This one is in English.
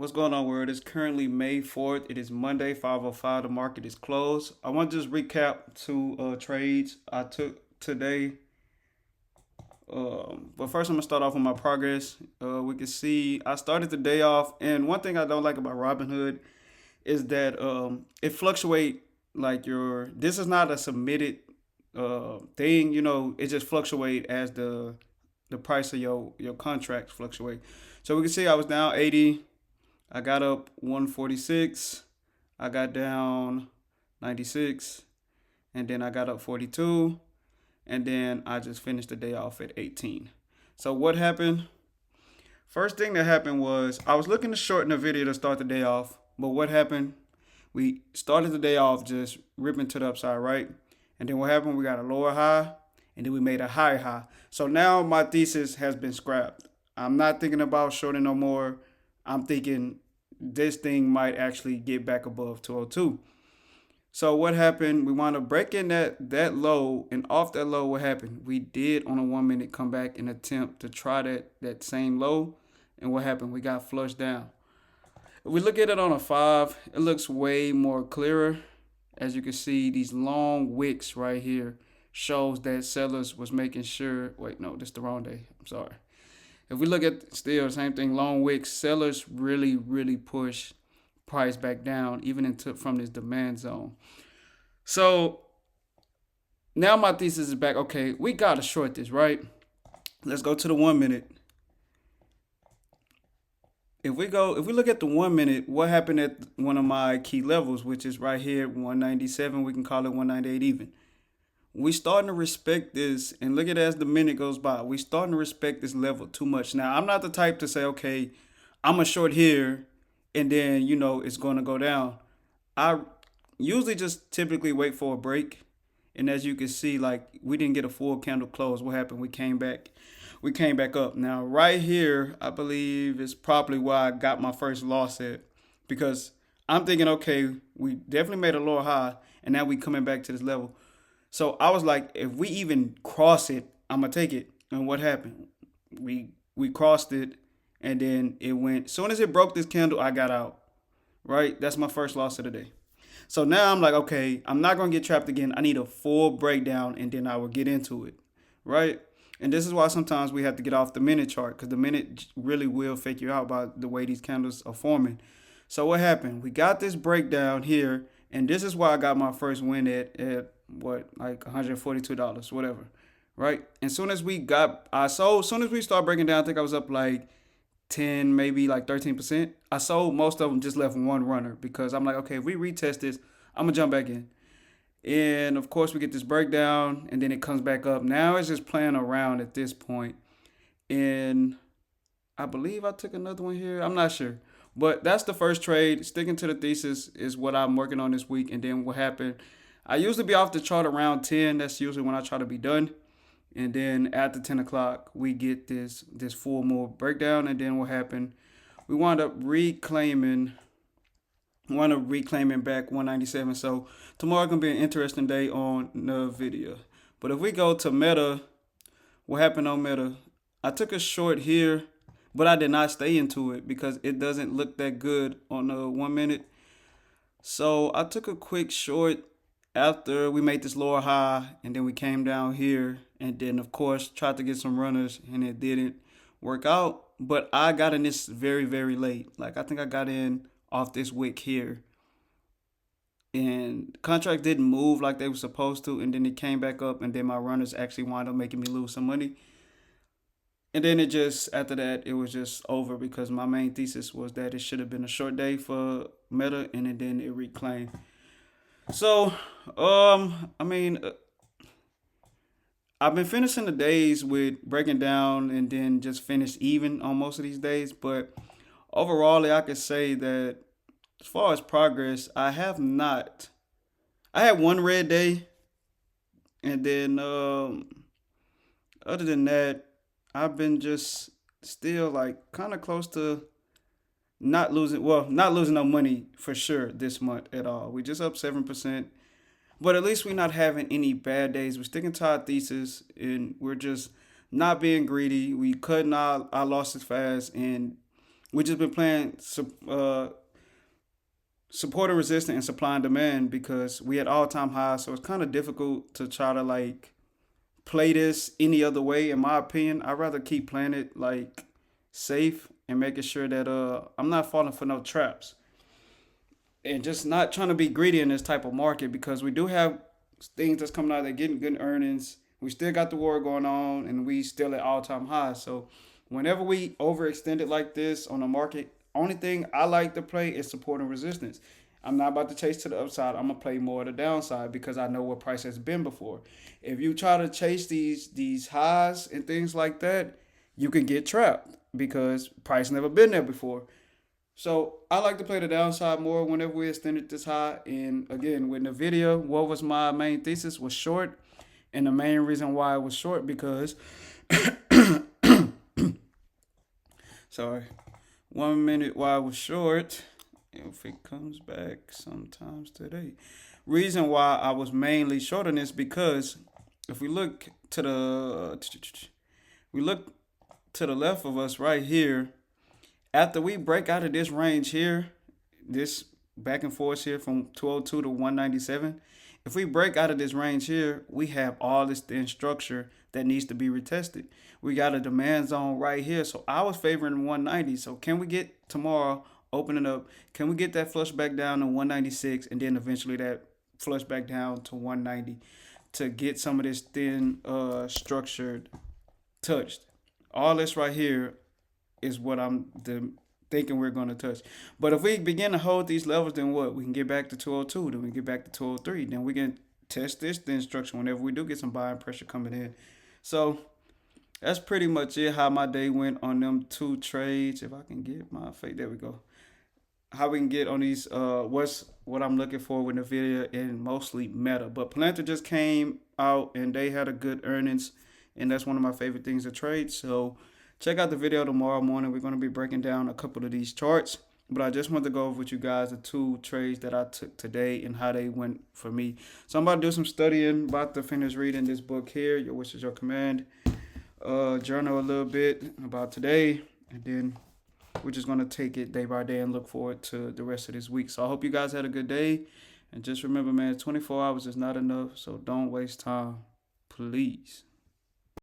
What's going on, world? It's currently May 4th. It is Monday, 5:05. The market is closed. I want to just recap two trades I took today. But first, I'm going to start off with my progress. We can see I started the day off. And one thing I don't like about Robinhood is that it fluctuate like this is not a submitted thing. It just fluctuate as the price of your contracts fluctuate. So we can see I was down 80. I got up 146. I got down 96. And then I got up 42. And then I just finished the day off at 18. So what happened? First thing that happened was I was looking to shorten the video to start the day off. But what happened? We started the day off just ripping to the upside, right? And then what happened? We got a lower high. And then we made a higher high. So now my thesis has been scrapped. I'm not thinking about shorting no more. I'm thinking this thing might actually get back above 202. So what happened? We wound up breaking that low, and off that low, what happened? We did on a 1 minute come back and attempt to try that same low, and what happened? We got flushed down. If we look at it on a 5, it looks way more clearer. As you can see, these long wicks right here shows that sellers was making sure. Wait, no, this is the wrong day. I'm sorry. If we look at still the same thing, long wicks, sellers really push price back down, even into from this demand zone. So now my thesis is back. Okay, we gotta short this, right? Let's go to the 1 minute. If we look at the 1 minute, what happened at one of my key levels, which is right here, 197, we can call it 198 even. We starting to respect this, and look at it as the minute goes by. We starting to respect this level too much. Now, I'm not the type to say, okay, I'm a short here, and then it's going to go down. I usually just typically wait for a break, and as you can see, like we didn't get a full candle close. What happened? We came back. We came back up. Now, right here, I believe is probably where I got my first loss at, because I'm thinking, okay, we definitely made a lower high, and now we coming back to this level. So I was like, if we even cross it, I'm gonna take it. And what happened? We crossed it, and then it went. As soon as it broke this candle, I got out. Right? That's my first loss of the day. So now I'm like, okay, I'm not gonna get trapped again. I need a full breakdown, and then I will get into it. Right? And this is why sometimes we have to get off the minute chart, because the minute really will fake you out by the way these candles are forming. So what happened? We got this breakdown here, and this is why I got my first win at what, like $142, whatever, right? And soon as we got, I sold. Soon as we start breaking down, I think I was up like 10, maybe like 13%. I sold most of them, just left one runner, because I'm like, okay, if we retest this, I'm gonna jump back in. And of course, we get this breakdown, and then it comes back up. Now it's just playing around at this point. And I believe I took another one here. I'm not sure. But that's the first trade. Sticking to the thesis is what I'm working on this week. And then what happened? I usually be off the chart around 10. That's usually when I try to be done. And then after 10 o'clock, we get this full move breakdown. And then what happened? We wound up reclaiming back 197. So tomorrow gonna be an interesting day on the video. But if we go to Meta, what happened on Meta? I took a short here, but I did not stay into it because it doesn't look that good on the 1 minute. So I took a quick short after we made this lower high, and then we came down here, and then of course tried to get some runners, and it didn't work out. But I got in this very late. Like I think I got in off this wick here, and contract didn't move like they were supposed to, and then it came back up, and then my runners actually wound up making me lose some money. And then it just, after that, it was just over, because my main thesis was that it should have been a short day for Meta, and then it reclaimed. So, I mean, I've been finishing the days with breaking down and then just finish even on most of these days. But overall, I could say that as far as progress, I have not. I had one red day, and then other than that, I've been just still like kind of close to not losing no money for sure this month at all. We just up 7%. But at least we're not having any bad days. We're sticking to our thesis, and we're just not being greedy. We cutting our losses fast, and We just been playing support and resistance and supply and demand because we had all time highs. So it's kind of difficult to try to like play this any other way. In my opinion, I'd rather keep playing it like safe and making sure that I'm not falling for no traps and just not trying to be greedy in this type of market because we do have things that's coming out that getting good earnings. We still got the war going on and we still at all time highs. So whenever we overextend it like this on the market, only thing I like to play is support and resistance. I'm not about to chase to the upside. I'm gonna play more of the downside because I know what price has been before. If you try to chase these highs and things like that, you can get trapped because price never been there before. So I like to play the downside more whenever we extended this high. And again, with NVIDIA, what was my main thesis was short. And the main reason why it was short because sorry, 1 minute why I was short. If it comes back sometimes today. Reason why I was mainly short on this because if we look to the left of us right here, after we break out of this range here, this back and forth here from 202 to 197, if we break out of this range here, we have all this thin structure that needs to be retested. We got a demand zone right here. So I was favoring 190. So can we get tomorrow opening up? Can we get that flush back down to 196 and then eventually that flush back down to 190 to get some of this thin structured touched? All this right here is what thinking we're going to touch. But if we begin to hold these levels, then what? We can get back to 202, then we get back to 203, then we can test this thin structure whenever we do get some buying pressure coming in. So that's pretty much it, how my day went on them two trades. If I can get my fate, there we go. How we can get on these, what I'm looking for with NVIDIA and mostly Meta. But Planter just came out and they had a good earnings, and that's one of my favorite things to trade. So check out the video tomorrow morning. We're going to be breaking down a couple of these charts. But I just want to go over with you guys the two trades that I took today and how they went for me. So I'm about to do some studying, about to finish reading this book here, Your Wish is Your Command. Journal a little bit about today, and then we're just going to take it day by day and look forward to the rest of this week. So I hope you guys had a good day. And just remember, man, 24 hours is not enough. So don't waste time, please.